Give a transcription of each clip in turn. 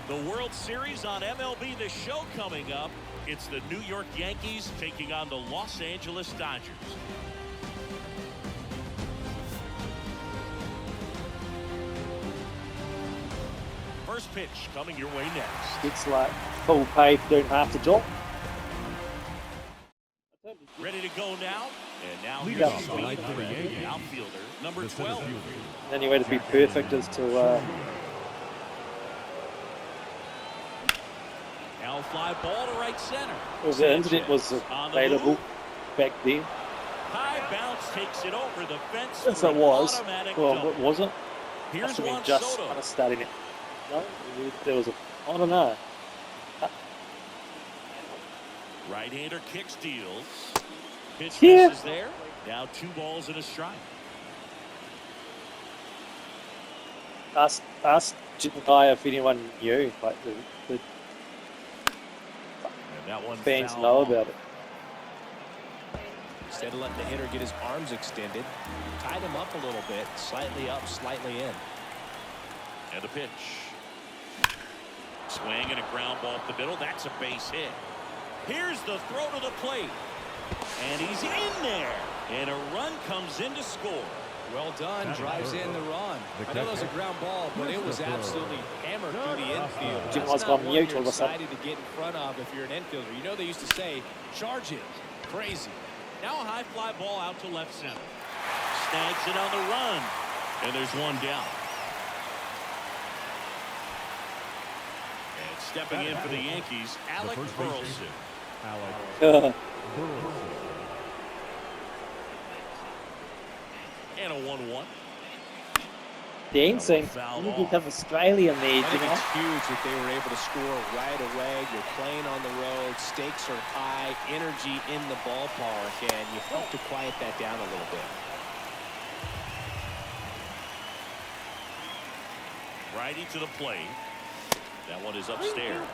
The World Series on MLB The Show coming up. It's the New York Yankees taking on the Los Angeles Dodgers. First pitch coming your way next. It's like full pay for doing half the job. Ready to go now. And now Lead here's off the tonight for the Yankees. outfielder, number 12. The only way to be perfect is to Now fly ball to right center. well, the internet was available back then. High bounce takes it over the fence. Yes, for it an was. automatic Well, double. what was it? Here's Must have been Juan just Soto. kind of starting it. No, there was a. I don't know. Right-hander kick steals. Pitch Yeah. misses there. Now 2 balls and a strike. Ask Jitnaya if anyone knew, like the And that one fans fouled know off. about it. Instead of letting the hitter get his arms extended, tied him up a little bit, slightly up, slightly in. And the pitch. Swing and a ground ball up the middle. That's a base hit. Here's the throw to the plate. And he's in there. And a run comes in to score. Well done, drives in the run. I know that was a ground ball, but it was absolutely hammered through the infield. Jim That's was not gone one mute you're all of a sudden. excited to get in front of if you're an infielder. You know they used to say, charge it. Crazy. Now a high fly ball out to left center. Snags it on the run. And there's one down. And stepping in for the Yankees, Alec Burleson. And a 1-1. Dancing. Fouled You off. have Australia there, I you think know. it's huge that they were able to score right away. You're playing on the road. Stakes are high. Energy in the ballpark. And you have to quiet that down a little bit. Righty to the plate. That one is upstairs.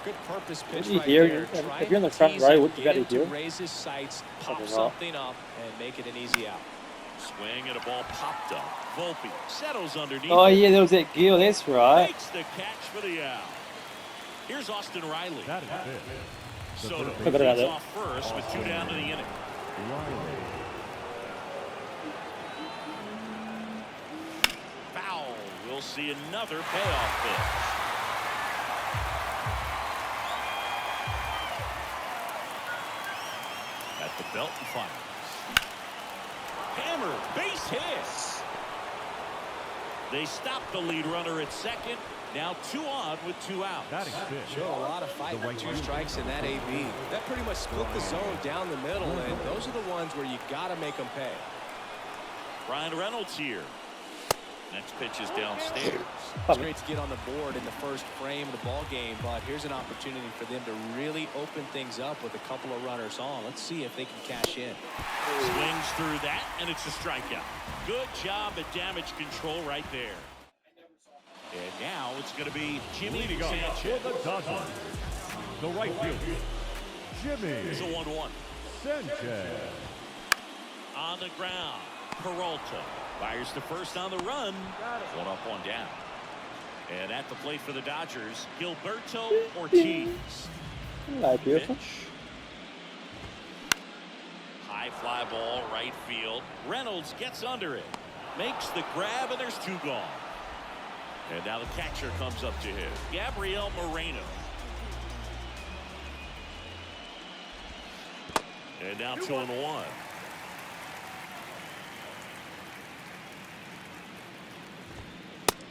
Good purpose pitch You right hear there. it. Try If you're in the to front tease row, him, what you get gotta him to do? raise his sights, pop Something something up, and make it an easy out. Swing and a ball popped up. Volpe settles underneath. Oh it. yeah, there was that girl. That's right. Makes the catch for the out. Here's Austin Riley. That is it. Soto Forgot about leads that. off first with 2 down to the inning. Foul. We'll see another payoff pitch. At the belt and fires. Hammer, base hit. They stop the lead runner at second. Now 2 on with 2 outs. That is it. Showed a lot of fight with 2 strikes in that AB. That pretty much split the zone down the middle, and those are the ones where you got to make them pay. Ryan Reynolds here. Next pitch is downstairs. It's great to get on the board in the first frame of the ball game, but here's an opportunity for them to really open things up with a couple of runners on. Let's see if they can cash in. Swings through that, and it's a strikeout. Good job at damage control right there. And now it's going to be Jimmy Leading off Sanchez. for the Dodgers, the right fielder, Here's a Jimmy 1-1. Sanchez. On the ground, Peralta fires to first on the run. 1 up, 1 down. And at the plate for the Dodgers, Gilberto Ortiz. Hello, beautiful. Pitch. High fly ball, right field. Reynolds gets under it. Makes the grab, and there's 2 gone. And now the catcher comes up to him, Gabriel Moreno. And now 2-1.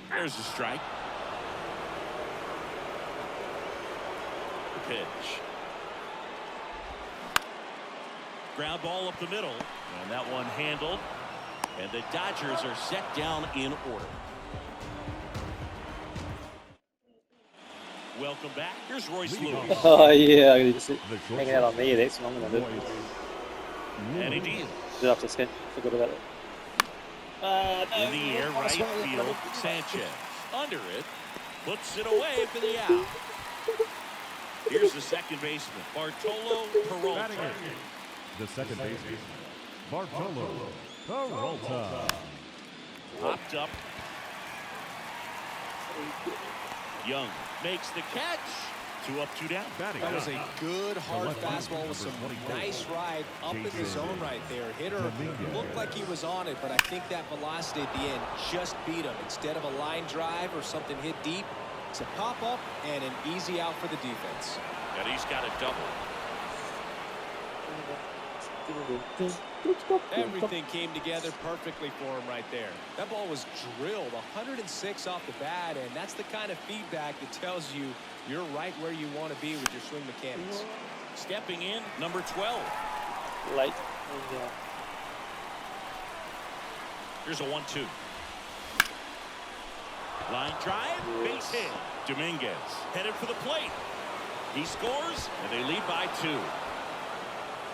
There's the strike. The pitch. Ground ball up the middle. And that one handled. And the Dodgers are set down in order. Welcome back. Here's Royce Lewis. Oh yeah, I just hanging out on me. That's what I'm gonna do. And he deals. Did off the skin. Forgot about it. In the air, right field. Sanchez under it. Puts it away for the out. Here's the second baseman, Bartolo Peralta. Batting in, the second baseman, Bartolo Peralta. Popped up. Young makes the catch. 2 up, 2 down. Batting That was a down. good hard left fastball with some nice ride up in the zone right there. Hitter looked like he was on it, but I think that velocity at the end just beat him. Instead of a line drive or something hit deep, it's a pop up and an easy out for the defense. And he's got a double. Everything came together perfectly for him right there. That ball was drilled 106 off the bat, and that's the kind of feedback that tells you you're right where you want to be with your swing mechanics. Stepping in, number 12. Late. Here's a 1-2. Line drive, base hit. Dominguez headed for the plate. He scores, and they lead by 2.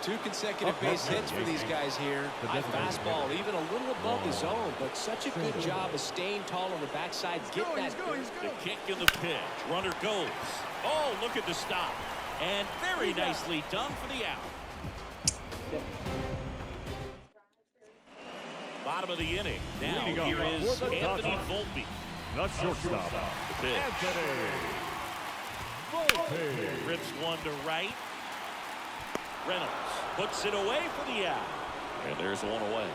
2 consecutive base hits for these guys here. High fastball, even a little above the zone, but such a good job of staying tall on the backside. Get that. The kick and the pitch. Runner goes. Oh, look at the stop. And very nicely done for the out. Bottom of the inning. Now here is Anthony Volpe. The shortstop. The pitch. Anthony Volpe. Rips one to right. Reynolds puts it away for the out. And there's one away.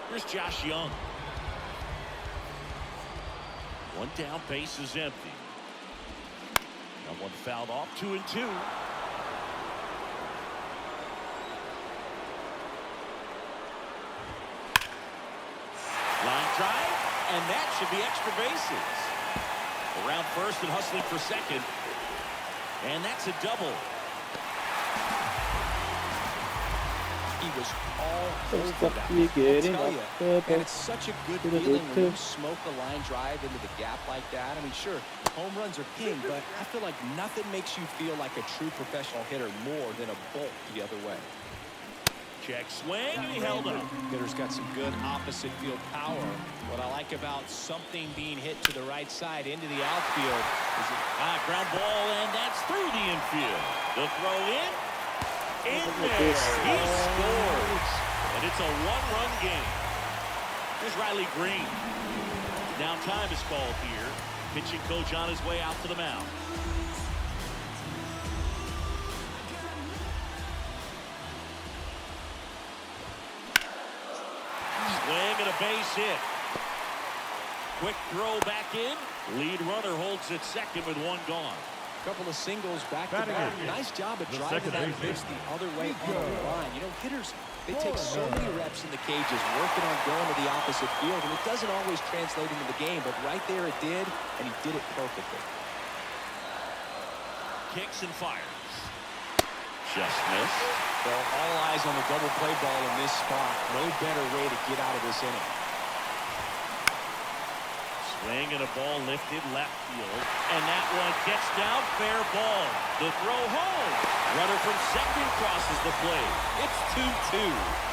Here's Josh Young. One down, base is empty. Now one fouled off, 2-2. Line drive, and that should be extra bases. Around first and hustling for second. And that's a double. He was all over that. I'll tell you. And it's such a good feeling when you smoke a line drive into the gap like that. I mean, sure, home runs are king, but I feel like nothing makes you feel like a true professional hitter more than a bolt the other way. Check swing, and he held up. Hitter's got some good opposite field power. What I like about something being hit to the right side into the outfield is ground ball, and that's through the infield. The throw in there. He scores. And it's a one-run game. Here's Riley Green. Now time is called here. Pitching coach on his way out to the mound. Swing and a base hit. Quick throw back in. Lead runner holds at second with one gone. Couple of singles back to back. Nice job of driving that pitch the other way on the line. You know, hitters, they take so many reps in the cages working on going to the opposite field, and it doesn't always translate into the game, but right there it did, and he did it perfectly. Kicks and fires. Just missed. Well, all eyes on the double play ball in this spot. No better way to get out of this inning. Swing and a ball lifted left field. And that one gets down, fair ball. The throw home. Runner from second crosses the plate. It's 2-2.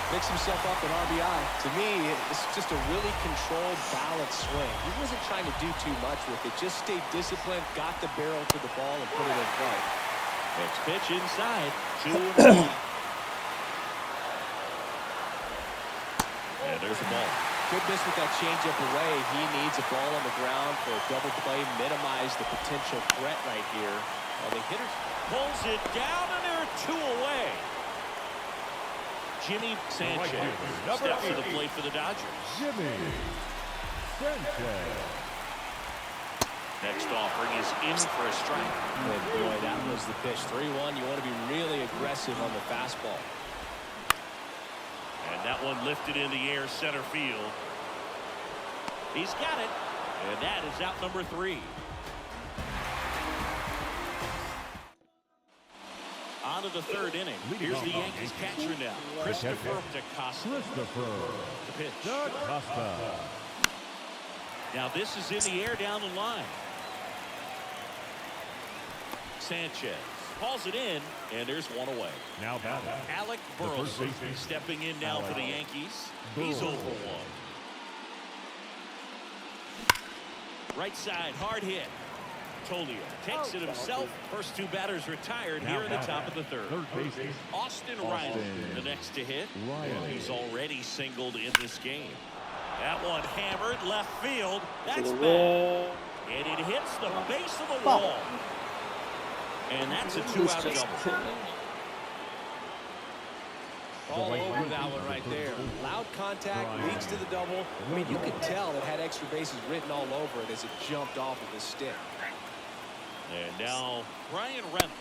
Picks himself up an RBI. To me, it's just a really controlled, balanced swing. He wasn't trying to do too much with it. Just stayed disciplined, got the barrel to the ball, and put it in play. Next pitch inside. 2-1. And there's a ball. Good miss with that changeup away. He needs a ball on the ground for a double play, minimize the potential threat right here. Well, the hitter pulls it down, and there are 2 away. Jimmy Sanchez steps to the plate for the Dodgers. Jimmy Sanchez. Next offering is in for a strike. And boy, that was the pitch. 3-1. You want to be really aggressive on the fastball. And that one lifted in the air, center field. He's got it. And that is out number 3. On to the third inning. Here's the Yankees catcher now. Christopher DaCosta. The pitch. DaCosta. Now this is in the air down the line. Sanchez calls it in, and there's one away. Now batting. Alec Burleson stepping in now for the Yankees. He's over 1. Right side, hard hit. Tolia takes it himself. First 2 batters retired here in the top of the third. Austin Riley, the next to hit. And he's already singled in this game. That one hammered left field. That's bad. And it hits the base of the wall. And that's a 2-out double. All over that one right there. Loud contact leads to the double. I mean, you could tell it had extra bases written all over it as it jumped off of his stick. And now Brian Reynolds.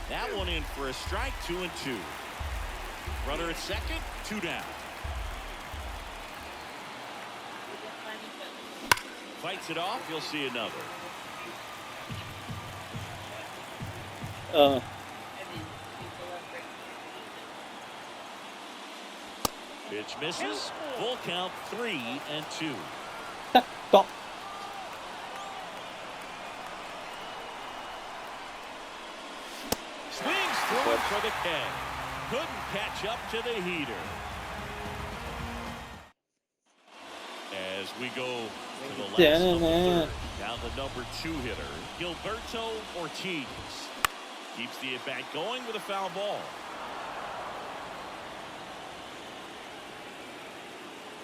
That one in for a strike, 2-2. Runner at second, 2 down. Fights it off, you'll see another. Pitch misses. Full count, 3-2. Stop. Swings through for the K. Couldn't catch up to the heater. As we go to the last of the third. Now the number 2 hitter, Gilberto Ortiz. Keeps the at-bat going with a foul ball.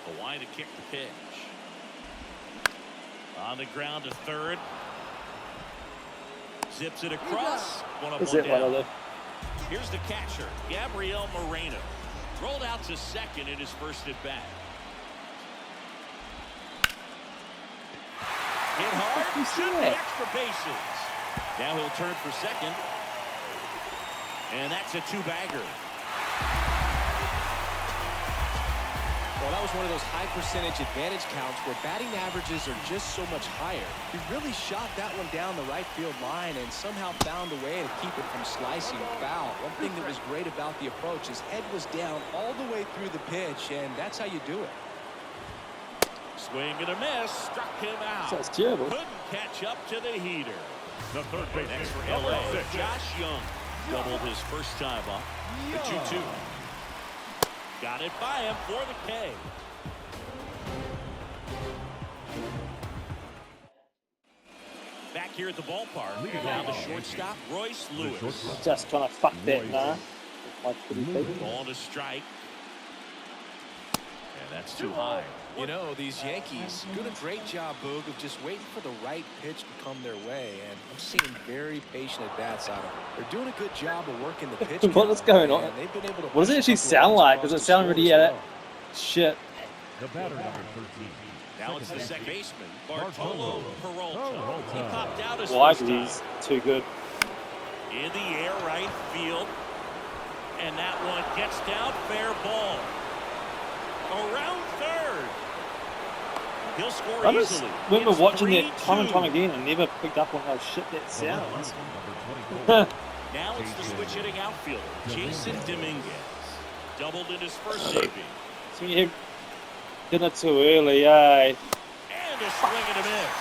Hawaii to kick the pitch. On the ground to third. Zips it across. One up, one down. Here's the catcher, Gabriel Moreno. Rolled out to second in his first at bat. Hit hard, shoot the extra bases. Now he'll turn for second. And that's a 2-bagger. Well, that was one of those high percentage advantage counts where batting averages are just so much higher. He really shot that one down the right field line and somehow found a way to keep it from slicing foul. One thing that was great about the approach, his head was down all the way through the pitch, and that's how you do it. Swing and a miss, struck him out. That's terrible. Couldn't catch up to the heater. The third base. Next for LA, Josh Young doubled his first time up. The 2-2. Got it by him for the K. Back here at the ballpark. Now the shortstop, Royce Lewis. Just trying to fuck that now. Ball to strike. And that's too high. You know, these Yankees doing a great job, Boog, of just waiting for the right pitch to come their way. And I'm seeing very patient at-bats out of them. They're doing a good job of working the pitch. What's going on? They've been able to. What does it actually sound like? Does it sound really shit? The batter, number 13. Now it's the second baseman, Bartolo Peralta. He popped out his Why? first He's time. too good. In the air, right field. And that one gets down, fair ball. Around third. He'll score I just easily. remember It's watching it time and 3-2. time again and never picked up on how shit that sounds. Now it's the switch hitting outfielder, Jason Dominguez. Doubled in his first saving. So you did it too early, eh? And a swing and a miss.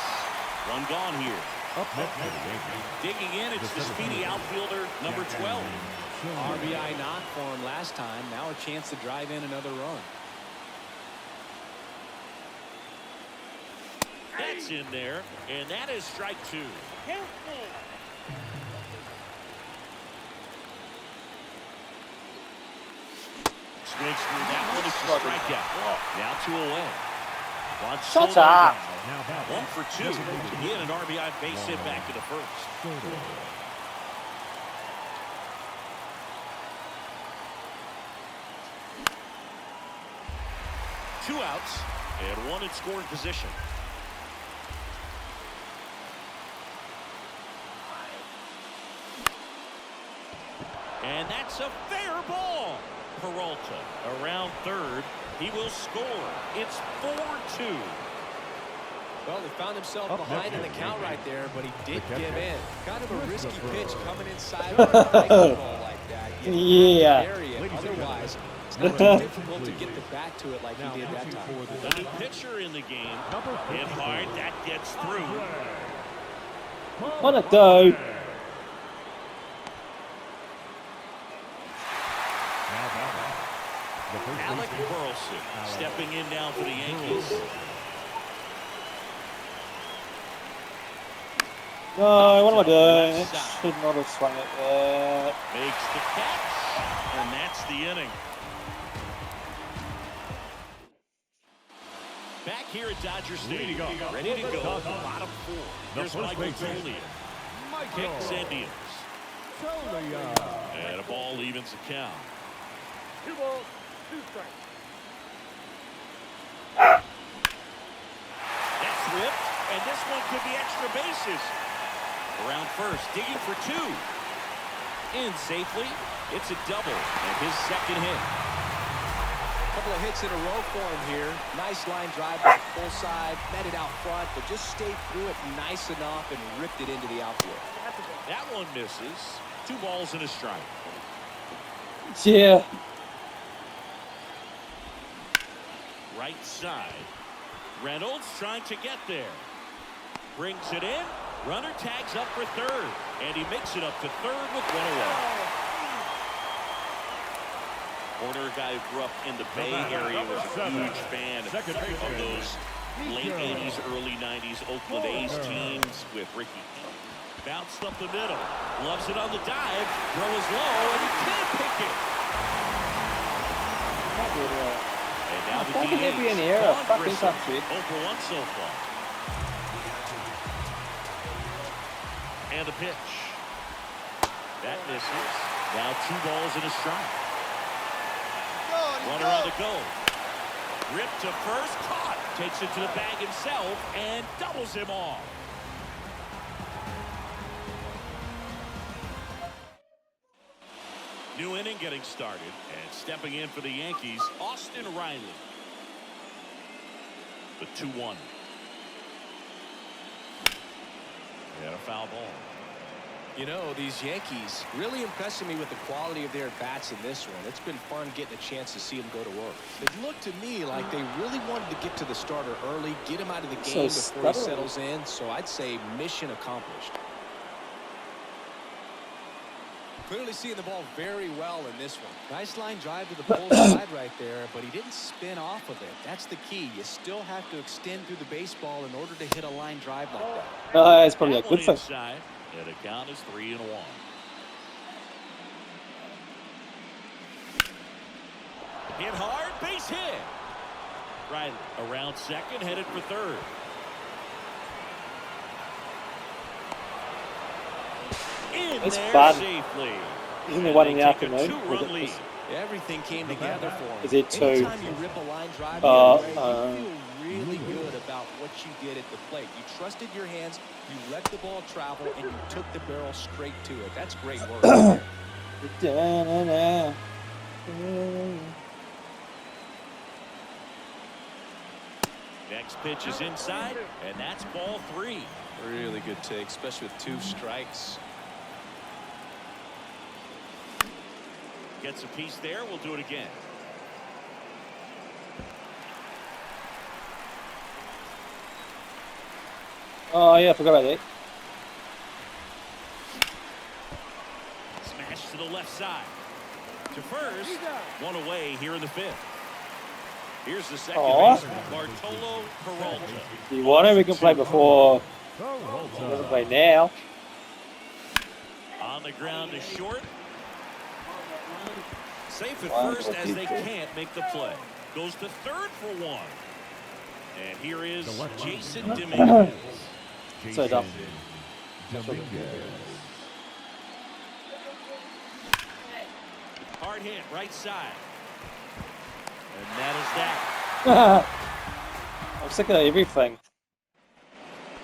One gone here. Up next for the Yankees. Digging in, it's the speedy outfielder, number 12. RBI knock for him last time. Now a chance to drive in another run. That's in there, and that is strike 2. Swings through that one, it's a strikeout. Now 2 away. Shut up. Now batting. 1 for 2. He had an RBI base hit back in the first. 2 outs and 1 in scoring position. And that's a fair ball. Peralta around third. He will score. It's 4-2. Well, he found himself behind in the count right there, but he did give in. Kind of a risky pitch coming inside on a breaking ball like that. Yeah. Otherwise, it's not too difficult to get the bat to it like he did that time. The new pitcher in the game. Hit hard. That gets through. What a dough. Alec Burleson stepping in now for the Yankees. No, what am I doing? It should not have swung it there. Makes the catch, and that's the inning. Back here at Dodger Stadium, ready to go. Bottom four. Here's Michael Tolian. Kicks Indians. And a ball evens the count. 2 balls, 2 strikes. That's ripped, and this one could be extra bases. Around first, digging for 2. In safely. It's a double, and his second hit. Couple of hits in a row for him here. Nice line drive to the full side, met it out front, but just stayed through it nice enough and ripped it into the outfield. That one misses. 2 balls and a strike. Yeah. Right side. Reynolds trying to get there. Brings it in. Runner tags up for third, and he makes it up to third with 1 away. Corner guy who grew up in the Bay Area was a huge fan of those late 80s, early 90s Oakland A's teams with Ricky. Bounced up the middle. Loves it on the dive. Throw is low, and he can't pick it. And now the Can't be an error. Fucking tough shit. 0 for 1 so far. And the pitch. That misses. Now 2 balls and a strike. Runner on the go. Ripped to first, caught. Takes it to the bag himself and doubles him off. New inning getting started, and stepping in for the Yankees, Austin Riley. The 2-1. And a foul ball. You know, these Yankees really impressing me with the quality of their at-bats in this one. It's been fun getting a chance to see them go to work. It looked to me like they really wanted to get to the starter early, get him out of the game before he settles in. So I'd say mission accomplished. Clearly seeing the ball very well in this one. Nice line drive to the pull side right there, but he didn't spin off of it. That's the key. You still have to extend through the baseball in order to hit a line drive like that. It's probably a good thing. And the count is 3-1. Hit hard, base hit. Riley around second, headed for third. In It's there fun. safely. Isn't it 1 in the They take a afternoon? 2-run lead. Everything came together for him. Is it 2? Anytime you rip a line drive, you feel really good about what you did at the plate. You trusted your hands, you let the ball travel, and you took the barrel straight to it. That's great work. Next pitch is inside, and that's ball 3. Really good take, especially with 2 strikes. Gets a piece there. We'll do it again. Oh, yeah, I forgot about that. Smash to the left side. To first. 1 away here in the 5th. Here's the second baseman, Bartolo Peralta. If you want it, we can play before. We can play now. On the ground to short. Safe at first as they can't make the play. Goes to third for 1. And here is Jason Dominguez. So dumb. Hard hit, right side. And that is that. I'm sick of everything.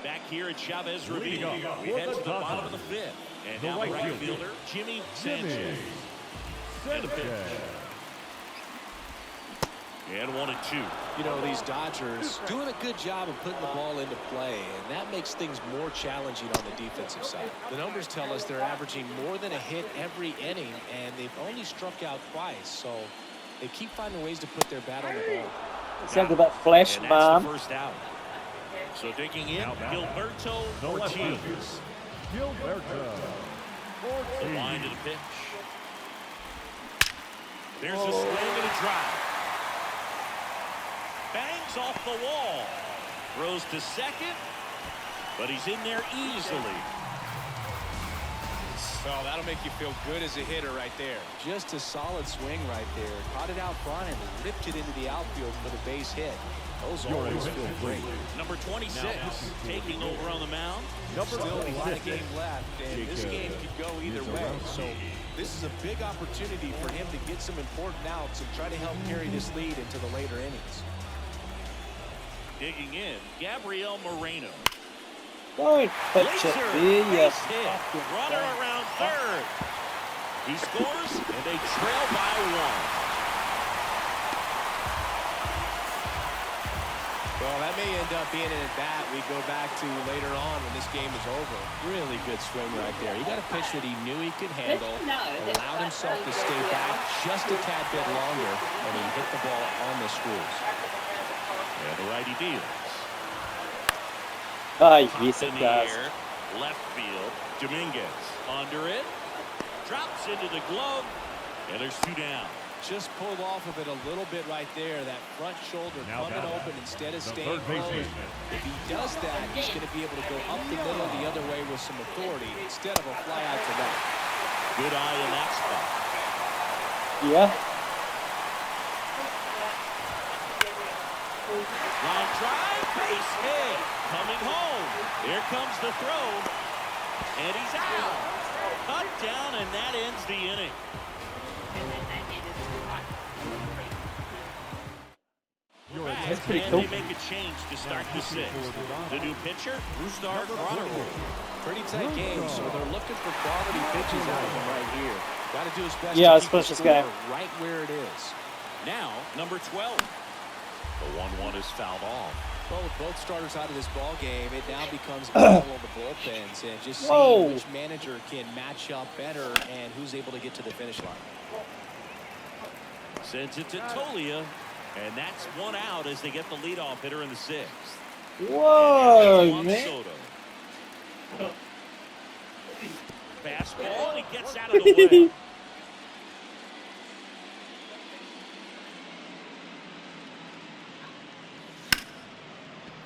Back here at Chavez Ravine, we head to the bottom of the 5th. And now the right fielder, Jimmy Sanchez. And a pitch. And 1-2. You know, these Dodgers doing a good job of putting the ball into play, and that makes things more challenging on the defensive side. The numbers tell us they're averaging more than a hit every inning, and they've only struck out twice, so they keep finding ways to put their bat on the ball. Sounds about flash, And mom. that's the first out. So digging in, Gilberto Ortiz. The line to the pitch. There's a swing and a drive. Bangs off the wall. Throws to second, but he's in there easily. Well, that'll make you feel good as a hitter right there. Just a solid swing right there. Caught it out front and ripped it into the outfield for the base hit. Those always feel great. Number 26 taking over on the mound. Still a lot of game left, and this game could go either way. So this is a big opportunity for him to get some important outs and try to help carry this lead into the later innings. Digging in, Gabriel Moreno. Don't touch it, Laser there, you base hit. fucking Runner thing. around third. He scores, and they trail by 1. Well, that may end up being an at-bat we go back to later on when this game is over. Really good swing right there. He got a pitch that he knew he could handle, allowed himself to stay back just a tad bit longer, and he hit the ball on the screws. And the righty deals. Ah, Pops yes, in it the does. air, left field. Dominguez under it. Drops into the glove, and there's 2 down. Just pulled off of it a little bit right there. That front shoulder coming open instead of staying closed. If he does that, he's going to be able to go up the middle the other way with some authority instead of a fly out to left. Good eye in that spot. Yeah. Line drive, base hit. Coming home. Here comes the throw. And he's out. Cut down, and that ends the inning. That's pretty cool. They make a change to start the 6th. The new pitcher, Rustar Gronerwood. Pretty tight game, so they're looking for quality pitches out of him right here. Got to do his best Yeah, to let's keep finish the this game. score right where it is. Now, number 12. The 1-1 is fouled off. Well, with both starters out of this ball game, it now becomes a battle of the bullpens and just seeing which manager can match up better and who's able to get to the finish line. Sends it to Tolia, and that's 1 out as they get the leadoff hitter in the 6th. Whoa, man. Soto. Fastball, and he gets out of the way.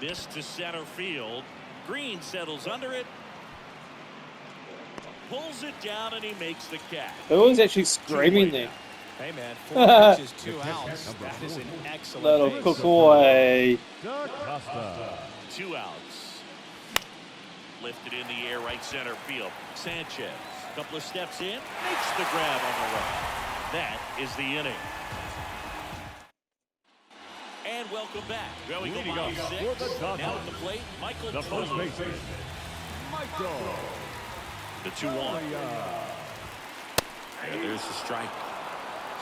This to center field. Green settles under it. Pulls it down, and he makes the catch. Who was actually screaming there? Hey, man, 4 pitches, 2 outs. That is an excellent Little base. cook away. 2 outs. Lifted in the air, right center field. Sanchez, a couple of steps in, makes the grab on the run. That is the inning. And welcome back. Well, we go bottom 6. Now at the plate, Michael The first Tolia. baseman, Michael. The 2-1. And there's the strike.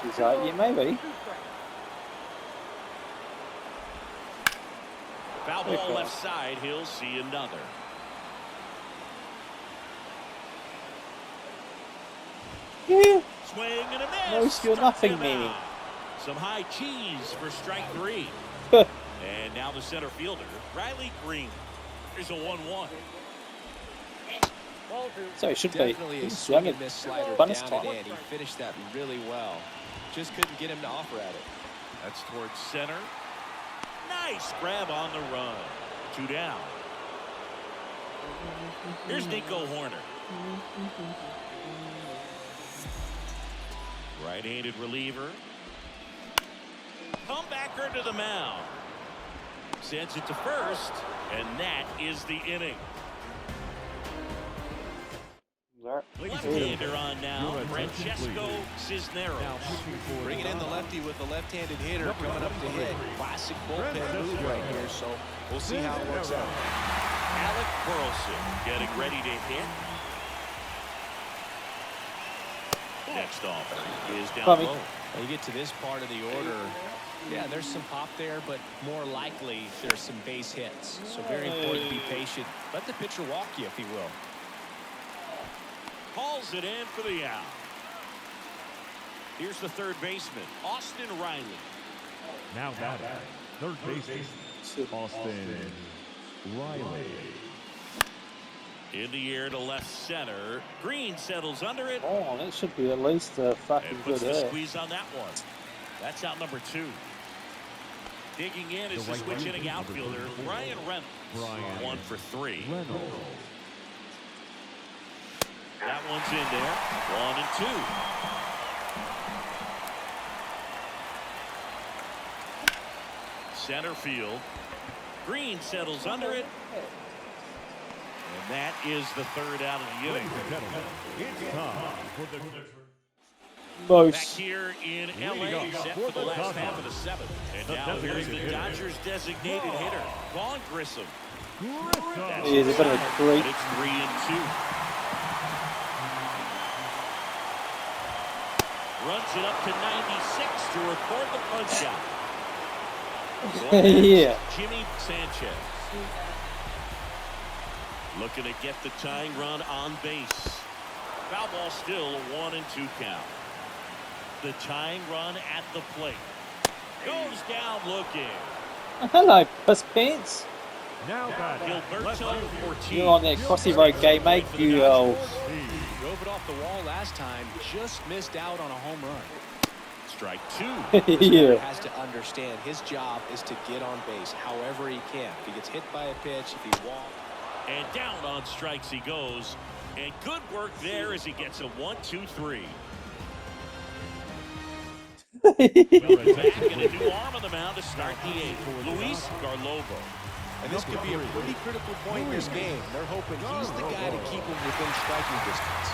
She's like, yeah, maybe. Foul ball left side. He'll see another. Yeah. Swing and a miss. No skill, Struck nothing, him meaning. out. Some high cheese for strike 3. And now the center fielder, Riley Green. Here's a 1-1. So it should be. Definitely a swing and miss slider Bonus down time. and in. He finished that really well. Just couldn't get him to offer at it. That's towards center. Nice grab on the run. 2 down. Here's Nico Horner. Right-handed reliever. Comebacker to the mound. Sends it to first, and that is the inning. Left-hander on now, Francesco Cisneros. Bringing in the lefty with the left-handed hitter coming up to hit. Classic bullpen move right here, so we'll see how it works out. Alec Burleson getting ready to hit. Next offer is down low. When you get to this part of the order, yeah, there's some pop there, but more likely there's some base hits. So very important to be patient. Let the pitcher walk you, if he will. Hauls it in for the out. Here's the third baseman, Austin Riley. Now batting, third baseman, Austin Riley. In the air to left center. Green settles under it. Oh, that should be at least a fucking And good puts the hit. squeeze on that one. That's out number 2. Digging in is the switch hitting outfielder, Brian Reynolds. 1 for 3. Reynolds. That one's in there. 1-2. Center field. Green settles under it. And that is the third out of the inning. Ladies and gentlemen, it's time for the Back here in LA, set for the last half of the seventh. And now here's the Dodgers' designated hitter, Vaughn Grissom. He's a bit of a great. It's 3-2. Runs it up to 96 to record the punch out. Yeah. Jimmy Sanchez. Looking to get the tying run on base. Foul ball still, a 1-2 count. The tying run at the plate. Goes down looking. Hello, Puss Pants. now batting. Gilberto Ortiz. You're on that crossy road game, mate. You Drove it off the wall last time. Just missed out on a home run. Strike two. This guy Yeah. has to understand his job is to get on base however he can. If he gets hit by a pitch, if he walks. And down on strikes he goes. And good work there as he gets a 1-2-3. Back and a new arm on the mound to start the eighth. Luis Garlobo. And this could be a pretty critical point in this game. They're hoping he's the guy to keep him within striking distance.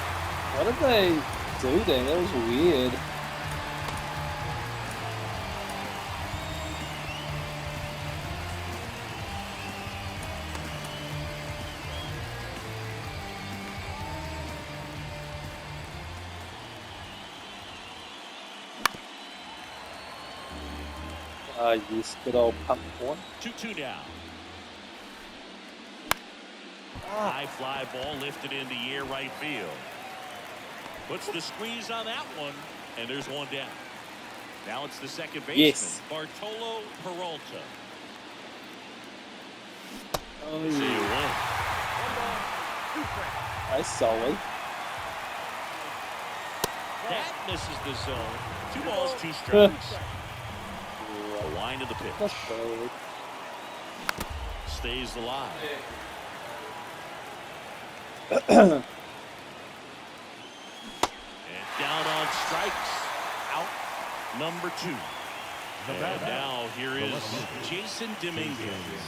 What did they do there? That was weird. Yes, good old pump one. 2-2 now. High fly ball lifted in the air right field. Puts the squeeze on that one, and there's one down. Now it's the second baseman, Yes. Bartolo Peralta. Oh, See you yeah. one. That's solid. That misses the zone. 2 balls, 2 strikes. The line of the pitch. That's solid. Stays alive. And down on strikes. Out number 2. And now here is Jason Dominguez.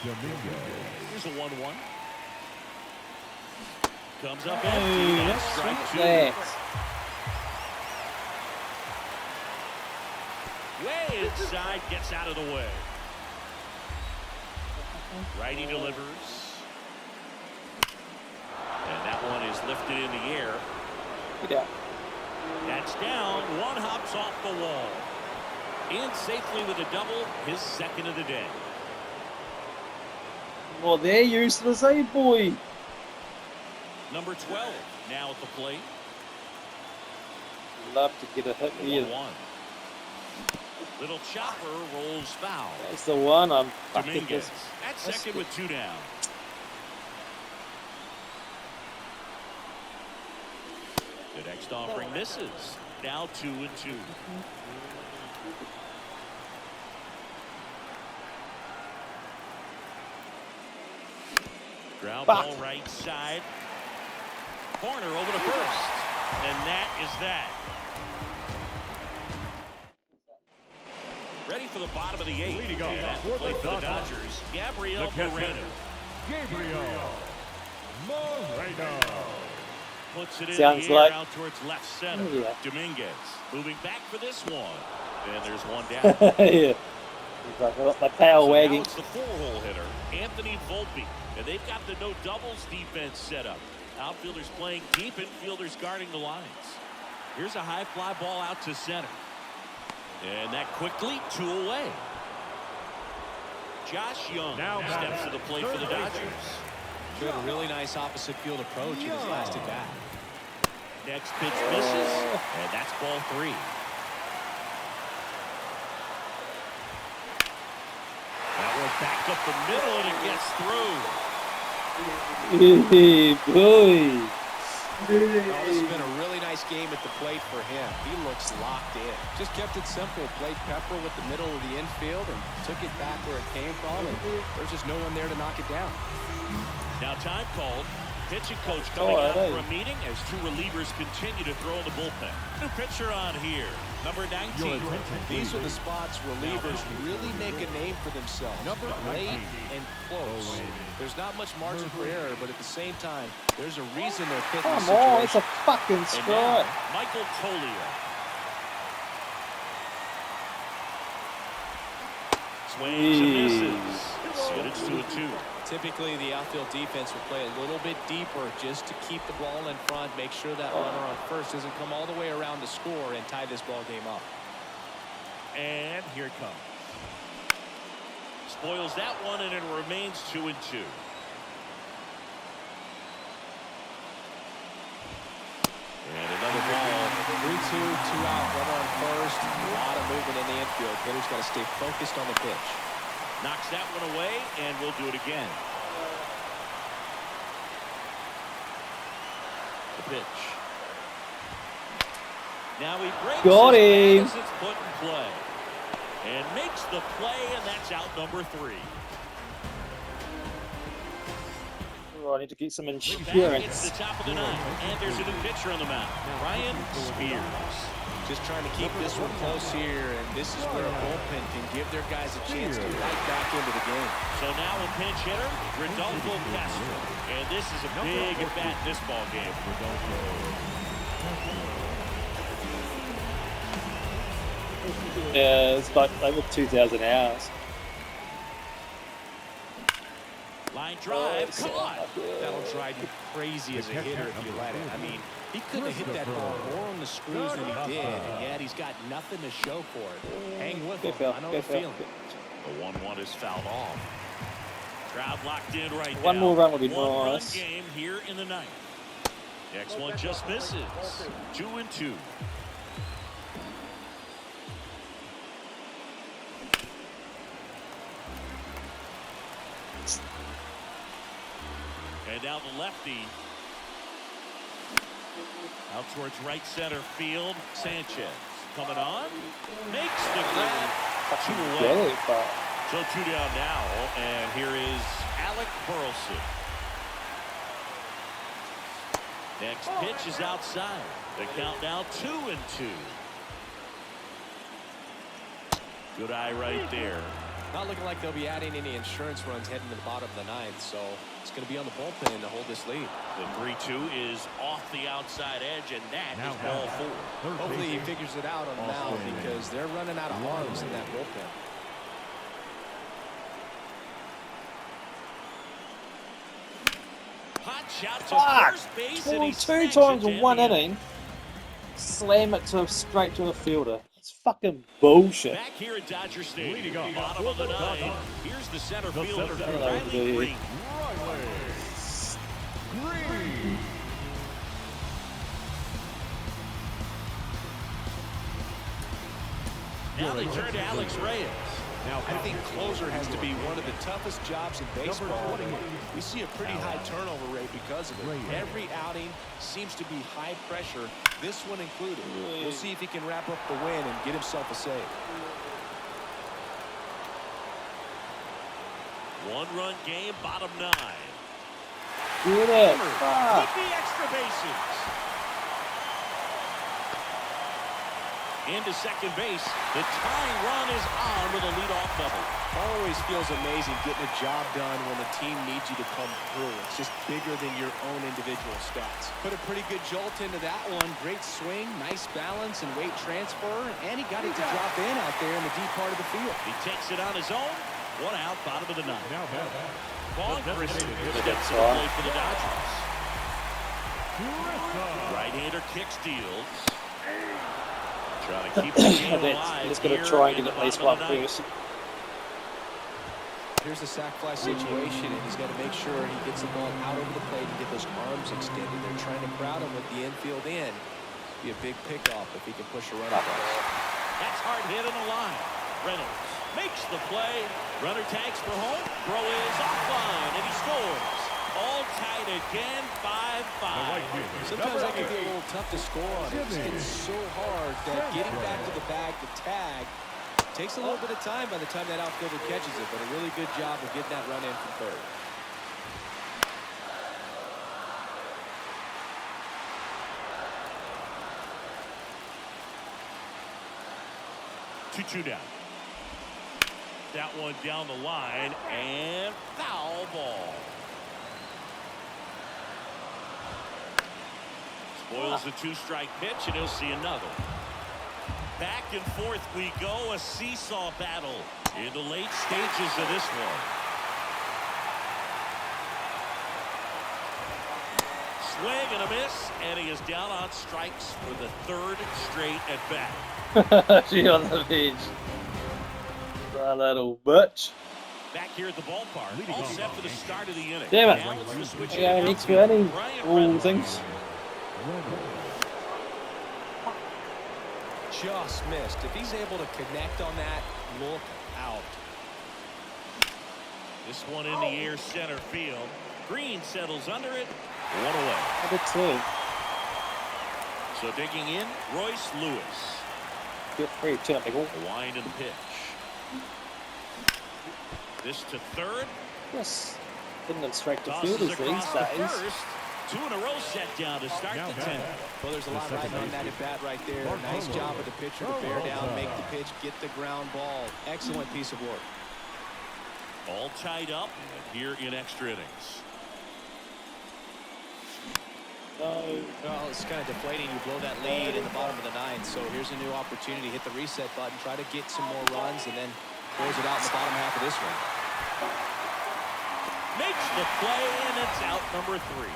Here's a 1-1. Comes up empty. That's strike 2. That. Way inside, gets out of the way. Righty delivers. And that one is lifted in the air. Get out. That's down. One hops off the wall. In safely with a double, his second of the day. Well, they're useless, eh, boy? Number 12 now at the plate. Love to get a hit here. 1-1. Little chopper rolls foul. That's the one. I'm fucking Dominguez this. at second with 2 down. The next offering misses. Now 2-2. Ground Fuck. ball right side. Corner over to first. And that is that. Ready for the bottom of the 8th. Leading off And at the for plate the for the Dodgers, Dodgers, Gabriel the catcher, Moreno. Gabriel Moreno. Puts it in Sounds the air like- out towards left center. Yeah. Dominguez moving back for this one. And there's one down. Yeah. He's like, I got my tail So now wagging. it's the 4-hole hitter, Anthony Volpe. And they've got the no doubles defense set up. Outfielders playing deep, infielders guarding the lines. Here's a high fly ball out to center. And that quickly 2 away. Josh Young Now steps to the plate for the Dodgers. Showed a really nice opposite field approach in his last at bat. Next pitch misses, and that's ball 3. That one back up the middle, and it gets through. Boy. Oh, this has been a really nice game at the plate for him. He looks locked in. Just kept it simple. Played pepper with the middle of the infield and took it back where it came from. And there's just no one there to knock it down. Now time called Pitching coach coming out hey. for a meeting as two relievers continue to throw in the bullpen. New pitcher on here, number 19. These are the spots relievers really make a name for themselves. Late and close. There's not much margin for error, but at the same time, there's a reason they're put in this Come on, it's a situation. fucking And strike. now, Michael Toglia. Swings and misses. So it's 2-2. Typically, the outfield defense will play a little bit deeper just to keep the ball in front, make sure that runner on first doesn't come all the way around to score and tie this ball game up. And here it comes. Spoils that one, and it remains 2-2. And another ball. 3-2, 2 out, runner on first. A lot of movement in the infield. Hitter's got to stay focused on the pitch. Knocks that one away, and we'll do it again. The pitch. Now he breaks Got his him. bat as it's put in play. And makes the play, and that's out number 3. Oh, I need to get some Back hits insurance. the top of the 9th, and there's a new pitcher on the mound, Ryan Spears. Just trying to keep this one close here, and this is where a bullpen can give their guys a chance to fight back into the game. So now a pinch hitter, Rodolfo Castro. And this is a big at-bat in this ball game. Yeah, it's like over 2,000 hours. Line drive, it's come on. That'll drive you crazy as a hitter if you let it. I mean, he couldn't have hit that ball more on the screws than he did, and yet he's got nothing to show for it. Hang with him. I know the feeling. The 1-1 is fouled off. Crowd locked in right now. One more run would be One-run nice. game here in the 9th. Next one just misses. 2-2. And now the lefty. Out towards right center field. Sanchez coming on. Makes the grab. 2 away. So 2 down now. And here is Alec Burleson. Next pitch is outside. The count now 2-2. Good eye right there. Not looking like they'll be adding any insurance runs heading to the bottom of the 9th, so it's going to be on the bullpen to hold this lead. The 3-2 is off the outside edge, and that is ball 4. Hopefully he figures it out on the mound because they're running out of arms in that bullpen. Hot shot to Fuck! first base, and he Two snacks times it in to one the end. inning. Slam it to straight to a fielder. It's fucking bullshit. Back here at Dodger Stadium, Leading off. bottom of the 9th. Here's the center fielder, Hello, Riley dude. Green. Green. Now they turn to Alex Reyes. Now, I think closer has to be one of the toughest jobs in baseball. We see a pretty high turnover rate because of it. Every outing seems to be high pressure, this one included. We'll see if he can wrap up the win and get himself a save. 1-run game, bottom 9. Get it. With Fuck. the extra bases. Into second base. The tying run is on with a leadoff double. Always feels amazing getting a job done when the team needs you to come through. It's just bigger than your own individual stats. Put a pretty good jolt into that one. Great swing, nice balance and weight transfer, and he got it to drop in out there in the deep part of the field. He takes it on his own. 1 out, bottom of the 9th. Now back. Vaughn Grissom steps to the plate for the Dodgers. Right-hander kick steals. Trying to keep the game alive. Just gonna here try and in get the at least bottom one of the 9th. first. Here's the sac fly situation, and he's got to make sure he gets the ball out over the plate and get those arms extended. They're trying to crowd him with the infield in. Be a big pickoff if he can push a run across. That's hard hit on the line. Reynolds makes the play. Runner tags for home. Throw is offline, and he scores. All tied again, 5-5. Sometimes that can be a little tough to score on. It's so hard that getting back to the bag to tag takes a little bit of time by the time that outfielder catches it, but a really good job of getting that run in from third. 2-2 down. That one down the line and foul ball. Spoils a 2-strike pitch and he'll see another. Back and forth we go, a seesaw battle in the late stages of this one. Swing and a miss, and he is down on strikes for the 3rd straight at bat. She on the beach. That little bitch. Back here at the ballpark, all set for the start of the inning. Damn it. Now it's the switch Yeah, hitting next for any Brian all Reynolds. things. Just missed. If he's able to connect on that, look out. This one in the air center field. Green settles under it. 1 away. Number 2. So digging in, Royce Lewis. Feel free to make all. The wind and pitch. This to third. Yes. Getting them straight to Tosses fielders these across the days. first. 2 in a row set down to start Now the batting. 10th. Well, there's a lot riding on that at bat right there. Nice job of the pitcher to bear down, make the pitch, get the ground ball. Excellent piece of work. All tied up here in extra innings. No. Well, it's kind of deflating. You blow that lead in the bottom of the 9th. So here's a new opportunity. Hit the reset button, try to get some more runs, and then close it out in the bottom half of this one. Makes the play, and it's out number 3.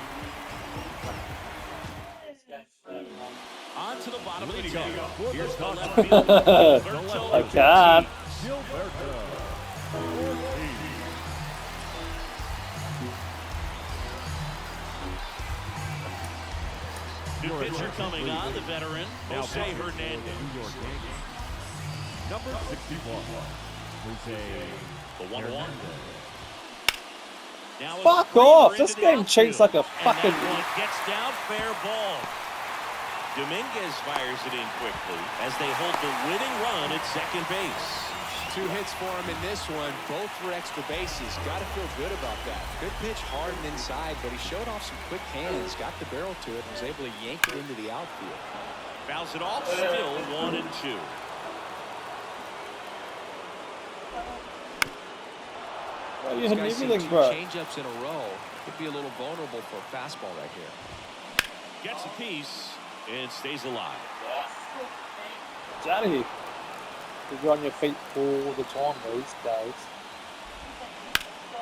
On to the bottom of the 10th. Here's the left fielder. I can't. New pitcher coming on, the veteran, Jose Hernandez. New York Yankees. Number 61. Jose. The 1-1. Now a Fuck screamer off! into This the game cheats like a outfield. fucking. And that one gets down, fair ball. Dominguez fires it in quickly as they hold the winning run at second base. 2 hits for him in this one, both for extra bases. Got to feel good about that. Good pitch, hard and inside, but he showed off some quick hands, got the barrel to it, and was able to yank it into the outfield. Fouls it off, still 1-2. Oh, you This had guy's seen everything, 2 bro. changeups in a row. Could be a little vulnerable for a fastball right here. Gets a piece and stays alive. It's out of here. You're on your feet all the time these days.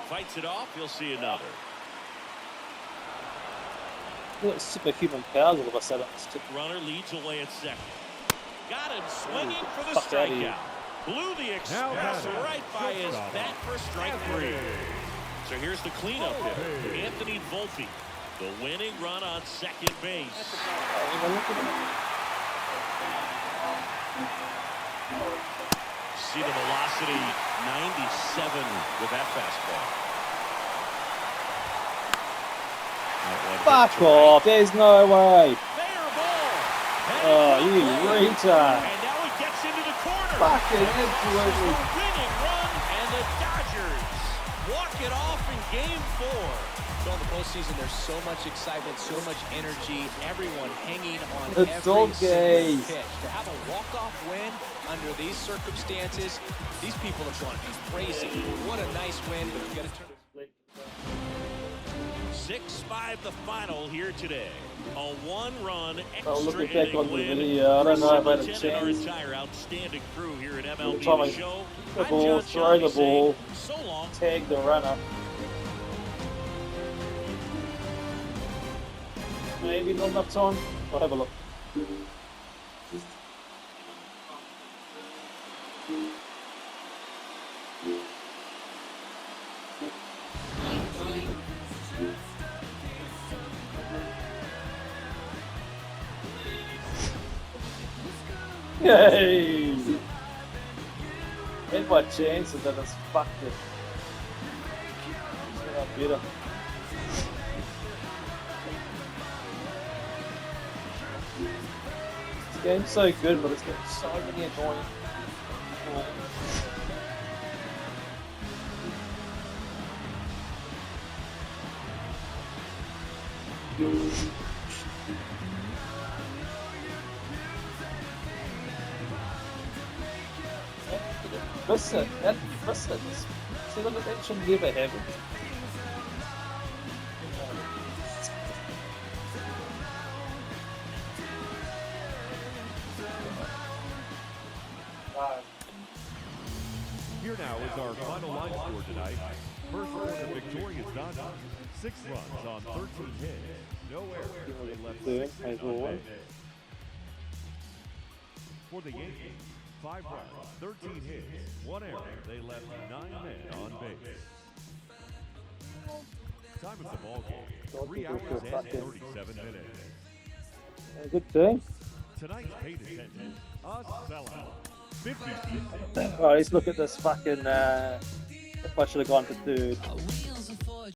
Fights it off, he'll see another. Look at superhuman powers all of a sudden. Runner leads away at second. Got him swinging for the Fuck outta here. strikeout. Blew the Now express batting. right by his Shortstop. bat for strike 3. So here's the cleanup hitter, Anthony Volpe. The winning run on second base. See the velocity, 97 with that fastball. Fuck off! There's no way! Fair ball. Oh, you Headed for retard! And now it gets into the corner. Fucking The absolutely! winning run, and the Dodgers walk it off in Game 4. So in the postseason, there's so much excitement, so much energy, everyone hanging on It's every so single gay. pitch. To have a walk-off win under these circumstances, these people have gone crazy. What a nice win, but you got to turn. 6-5 the final here today. A 1-run Oh, extra looking back inning on the win. video, I don't know if I had a Chris Simmons and our chance. entire outstanding crew here at Every MLB time The I Show. the I'm ball, John throw Johnny the ball, saying so long. tag the runner. Maybe not enough time. I'll have a look. Yay! Had my chance and then it's fucked it. It's not better. This game's so good, but it's got so many annoying. Listen, listen. See what the mention never happened. Here now is our final line score tonight. First for the victorious Dodgers, 6 runs on 13 hits, no errors. They left 6 men on base. For the Yankees, 5 runs, 13 hits, 1 error. They left 9 men on base. Time of the ball game, 3 hours and 37 minutes. Good thing. Tonight's paid attendance, a sellout. 50 Alright, let's look at this fucking. If I should have gone for third.